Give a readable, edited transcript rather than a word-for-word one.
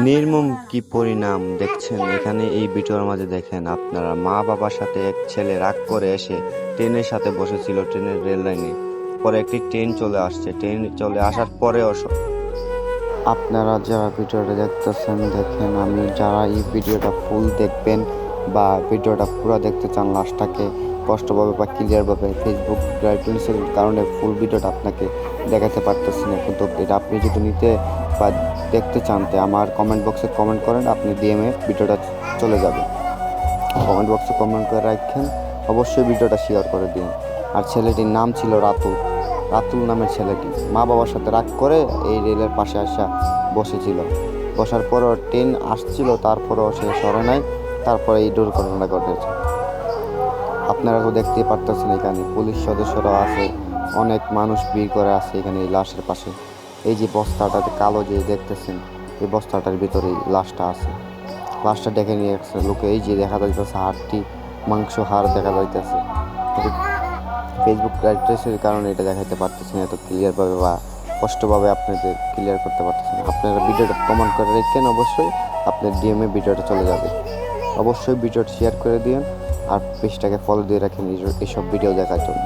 নির্মম কি পরিণাম দেখছেন এখানে এই ভিডিওর মাঝে। দেখেন আপনারা, মা বাবার সাথে এক ছেলে রাগ করে এসে ট্রেনের সাথে বসেছিল, ট্রেনের রেল লাইনে। পরে একটি ট্রেন চলে আসছে, ট্রেন চলে আসার পরেও আপনারা যারা ভিডিওটা দেখতেছেন, দেখেন আমি যারা এই ভিডিওটা ফুল দেখবেন বা ভিডিওটা পুরো দেখতে চান লাস্টটাকে স্পষ্টভাবে বা ক্লিয়ারভাবে, ফেসবুক ব্রাইটনেসের কারণে ফুল ভিডিওটা আপনাকে দেখাতে পারতেছি না, কিন্তু এটা আপনি যদি নিতে বা দেখতে চান তো আমার কমেন্ট বক্সে কমেন্ট করেন, আপনি ডিএমএ ভিডিওটা চলে যাবে। কমেন্ট বক্সে কমেন্ট করে রাখেন, অবশ্যই ভিডিওটা শেয়ার করে দিন। আর ছেলেটির নাম ছিল রাতুল। রাতুল নামের ছেলেটি মা বাবার সাথে রাগ করে এই রেলের পাশে আসা বসেছিল। বসার পরও ট্রেন আসছিল, তারপরেও সে সরে নাই, তারপরে এই দুর্ঘটনাটা ঘটেছে। আপনারা তো দেখতেই পারতেছেন, এখানে পুলিশ সদস্যরাও আছে, অনেক মানুষ ভিড় করে আছে এখানে এই লাশের পাশে। এই যে বস্তাটাতে কালো যে দেখতেছেন, এই বস্তাটার ভিতরেই লাশটা আছে। লাশটা দেখে নিয়ে গেছে লোকে, এই যে দেখা যাইতেছে হাড়টি, মাংস হাড় দেখা যাইতেছে। ফেসবুক অ্যাড্রেসের কারণে এটা দেখাতে পারতেছি না এত ক্লিয়ারভাবে বা স্পষ্টভাবে আপনাদের ক্লিয়ার করতে পারতেছেন। আপনারা ভিডিওটা কমেন্ট করে রেখেন, অবশ্যই আপনার ডিএমএ ভিডিওটা চলে যাবে। অবশ্যই ভিডিওটা শেয়ার করে দিন আর পেজটাকে ফলো দিয়ে রাখেন এইসব ভিডিও দেখার জন্য।